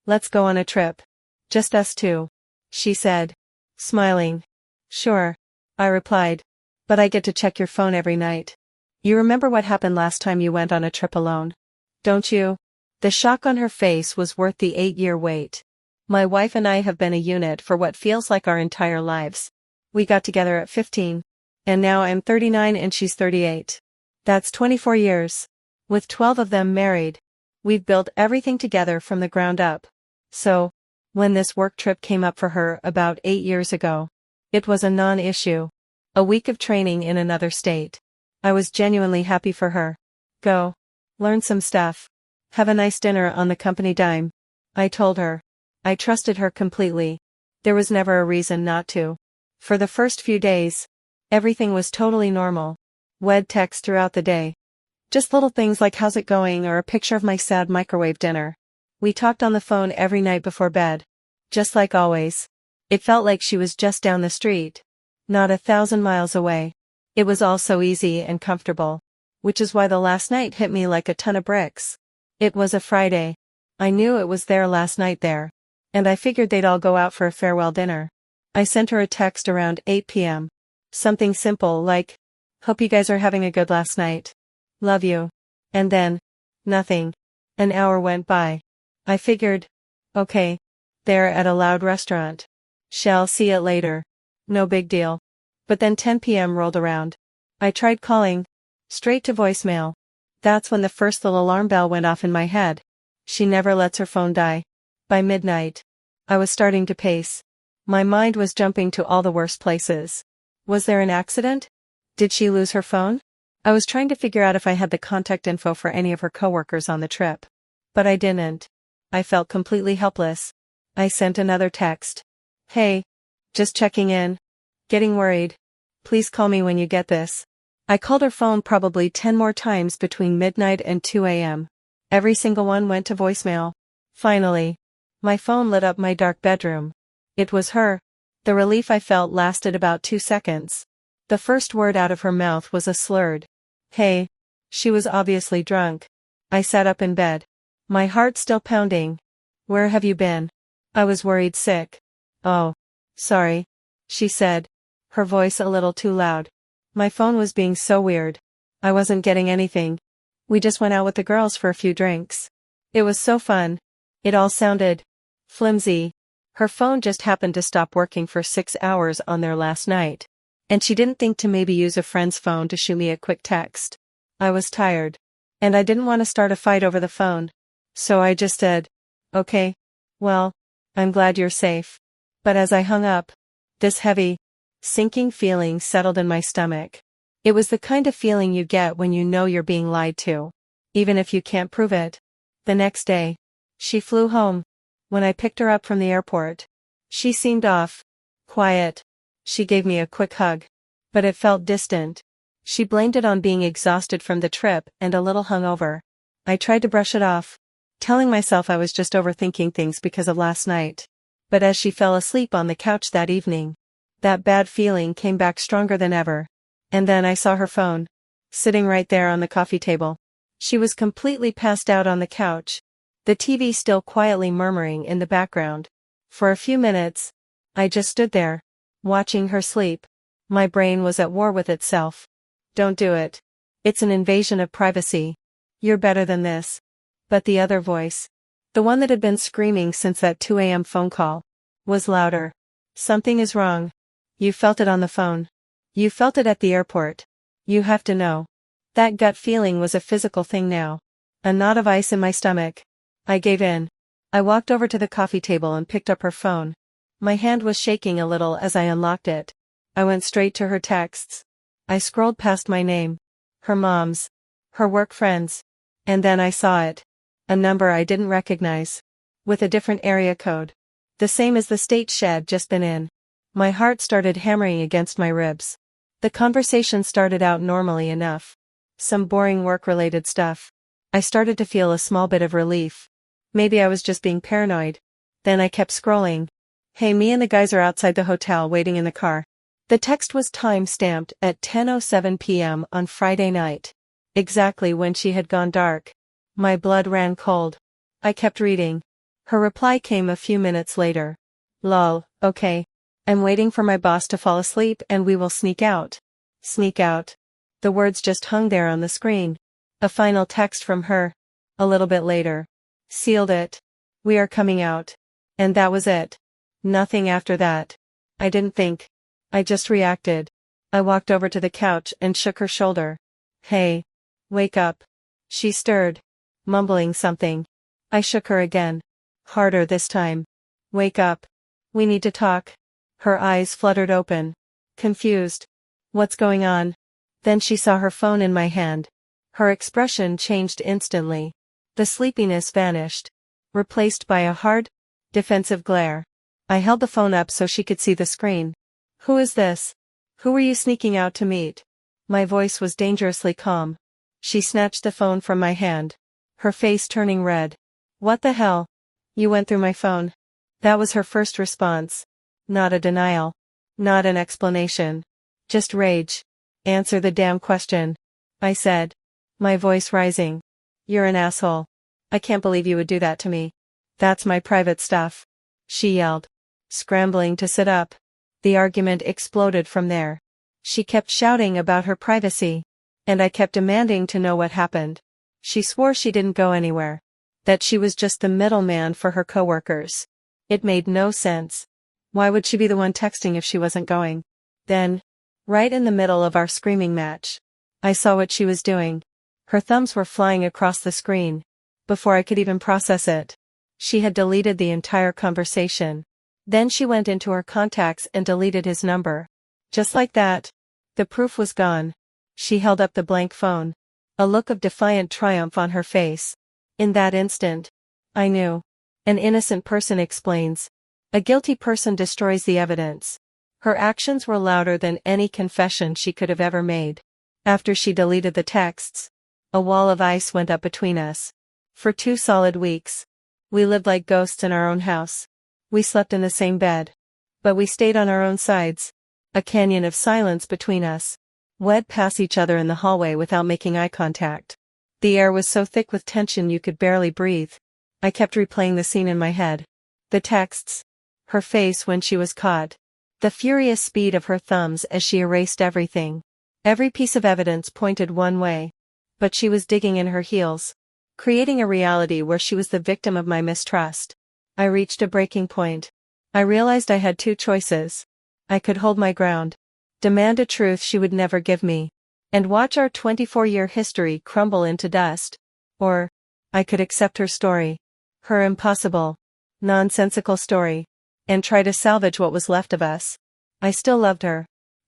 Let's go on a trip. Just us two, she said, smiling. Sure, I replied. But I get to check your phone every night. You remember what happened last time you went on a trip alone? Don't you? The shock on her face was worth the 8-year wait. My wife and I have been a unit for what feels like our entire lives. We got together at 15. And now I'm 39 and she's 38. That's 24 years. With 12 of them married. We've built everything together from the ground up. So, when this work trip came up for her about 8 years ago, it was a non-issue. A week of training in another state. I was genuinely happy for her. Go. Learn some stuff. Have a nice dinner on the company dime. I told her. I trusted her completely. There was never a reason not to. For the first few days, everything was totally normal. We'd text throughout the day. Just little things like how's it going or a picture of my sad microwave dinner. We talked on the phone every night before bed. Just like always. It felt like she was just down the street. Not 1,000 miles away. It was all so easy and comfortable. Which is why the last night hit me like a ton of bricks. It was a Friday. I knew it was their last night there. And I figured they'd all go out for a farewell dinner. I sent her a text around 8 p.m. Something simple like, hope you guys are having a good last night. Love you. And then, nothing. An hour went by. I figured, okay. They're at a loud restaurant. Shall see it later. No big deal. But then 10 p.m. rolled around. I tried calling. Straight to voicemail. That's when the first little alarm bell went off in my head. She never lets her phone die. By midnight, I was starting to pace. My mind was jumping to all the worst places. Was there an accident? Did she lose her phone? I was trying to figure out if I had the contact info for any of her coworkers on the trip. But I didn't. I felt completely helpless. I sent another text. Hey. Just checking in. Getting worried. Please call me when you get this. I called her phone probably 10 more times between midnight and 2 a.m. Every single one went to voicemail. Finally, my phone lit up my dark bedroom. It was her. The relief I felt lasted about 2 seconds. The first word out of her mouth was a slurred. Hey. She was obviously drunk. I sat up in bed. My heart still pounding. Where have you been? I was worried sick. Oh. Sorry. She said. Her voice a little too loud. My phone was being so weird. I wasn't getting anything. We just went out with the girls for a few drinks. It was so fun. It all sounded flimsy. Her phone just happened to stop working for 6 hours on their last night. And she didn't think to maybe use a friend's phone to shoot me a quick text. I was tired. And I didn't want to start a fight over the phone. So I just said, okay. Well, I'm glad you're safe. But as I hung up, this heavy, sinking feeling settled in my stomach. It was the kind of feeling you get when you know you're being lied to. Even if you can't prove it. The next day, she flew home. When I picked her up from the airport, she seemed off. Quiet. She gave me a quick hug. But it felt distant. She blamed it on being exhausted from the trip and a little hungover. I tried to brush it off, telling myself I was just overthinking things because of last night. But as she fell asleep on the couch that evening, that bad feeling came back stronger than ever. And then I saw her phone, sitting right there on the coffee table. She was completely passed out on the couch, the TV still quietly murmuring in the background. For a few minutes, I just stood there, watching her sleep. My brain was at war with itself. Don't do it. It's an invasion of privacy. You're better than this. But the other voice, the one that had been screaming since that 2 a.m. phone call, was louder. Something is wrong. You felt it on the phone. You felt it at the airport. You have to know. That gut feeling was a physical thing now. A knot of ice in my stomach. I gave in. I walked over to the coffee table and picked up her phone. My hand was shaking a little as I unlocked it. I went straight to her texts. I scrolled past my name, her mom's, her work friends, and then I saw it. A number I didn't recognize. With a different area code. The same as the state she'd just been in. My heart started hammering against my ribs. The conversation started out normally enough. Some boring work-related stuff. I started to feel a small bit of relief. Maybe I was just being paranoid. Then I kept scrolling. Hey, me and the guys are outside the hotel waiting in the car. The text was time-stamped at 10:07 p.m. on Friday night. Exactly when she had gone dark. My blood ran cold. I kept reading. Her reply came a few minutes later. Lol, okay. I'm waiting for my boss to fall asleep and we will sneak out. Sneak out. The words just hung there on the screen. A final text from her. A little bit later. Sealed it. We are coming out. And that was it. Nothing after that. I didn't think. I just reacted. I walked over to the couch and shook her shoulder. Hey. Wake up. She stirred. Mumbling something. I shook her again. Harder this time. Wake up. We need to talk. Her eyes fluttered open. Confused. What's going on? Then she saw her phone in my hand. Her expression changed instantly. The sleepiness vanished. Replaced by a hard, defensive glare. I held the phone up so she could see the screen. Who is this? Who were you sneaking out to meet? My voice was dangerously calm. She snatched the phone from my hand. Her face turning red. What the hell? You went through my phone. That was her first response. Not a denial. Not an explanation. Just rage. Answer the damn question. I said. My voice rising. You're an asshole. I can't believe you would do that to me. That's my private stuff. She yelled. Scrambling to sit up. The argument exploded from there. She kept shouting about her privacy. And I kept demanding to know what happened. She swore she didn't go anywhere. That she was just the middleman for her coworkers. It made no sense. Why would she be the one texting if she wasn't going? Then, right in the middle of our screaming match, I saw what she was doing. Her thumbs were flying across the screen. Before I could even process it, she had deleted the entire conversation. Then she went into her contacts and deleted his number. Just like that. The proof was gone. She held up the blank phone. A look of defiant triumph on her face. In that instant, I knew. An innocent person explains. A guilty person destroys the evidence. Her actions were louder than any confession she could have ever made. After she deleted the texts, a wall of ice went up between us. For 2 solid weeks, we lived like ghosts in our own house. We slept in the same bed. But we stayed on our own sides. A canyon of silence between us. We'd pass each other in the hallway without making eye contact. The air was so thick with tension you could barely breathe. I kept replaying the scene in my head. The texts. Her face when she was caught. The furious speed of her thumbs as she erased everything. Every piece of evidence pointed one way. But she was digging in her heels. Creating a reality where she was the victim of my mistrust. I reached a breaking point. I realized I had 2 choices. I could hold my ground. Demand a truth she would never give me. And watch our 24-year history crumble into dust. Or, I could accept her story. Her impossible, nonsensical story. And try to salvage what was left of us. I still loved her.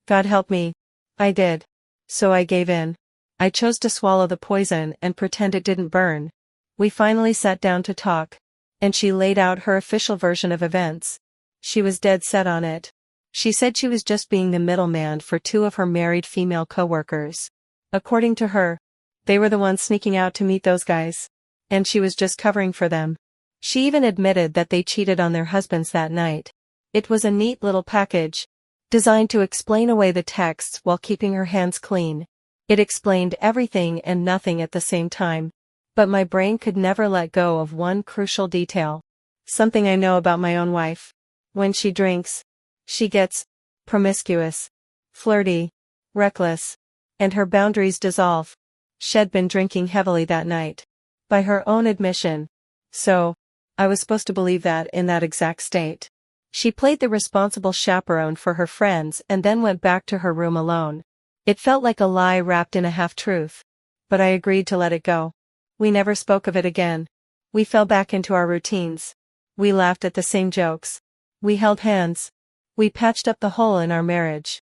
God help me. I did. So I gave in. I chose to swallow the poison and pretend it didn't burn. We finally sat down to talk. And she laid out her official version of events. She was dead set on it. She said she was just being the middleman for 2 of her married female coworkers. According to her, they were the ones sneaking out to meet those guys. And she was just covering for them. She even admitted that they cheated on their husbands that night. It was a neat little package, designed to explain away the texts while keeping her hands clean. It explained everything and nothing at the same time. But my brain could never let go of one crucial detail. Something I know about my own wife. When she drinks, she gets promiscuous, flirty, reckless, and her boundaries dissolve. She'd been drinking heavily that night. By her own admission. So, I was supposed to believe that in that exact state. She played the responsible chaperone for her friends and then went back to her room alone. It felt like a lie wrapped in a half-truth. But I agreed to let it go. We never spoke of it again. We fell back into our routines. We laughed at the same jokes. We held hands. We patched up the hole in our marriage.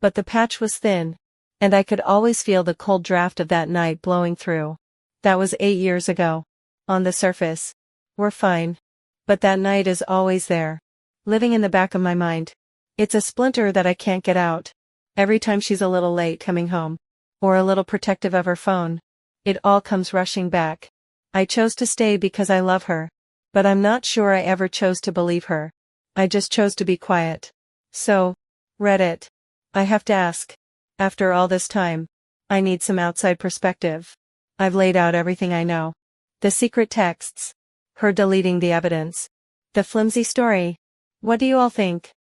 But the patch was thin. And I could always feel the cold draft of that night blowing through. That was 8 years ago. On the surface, we're fine. But that night is always there. Living in the back of my mind. It's a splinter that I can't get out. Every time she's a little late coming home. Or a little protective of her phone. It all comes rushing back. I chose to stay because I love her. But I'm not sure I ever chose to believe her. I just chose to be quiet. So, Reddit. I have to ask. After all this time, I need some outside perspective. I've laid out everything I know. The secret texts. Her deleting the evidence. The flimsy story. What do you all think?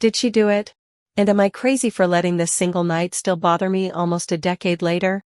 Did she do it? And am I crazy for letting this single night still bother me almost a decade later?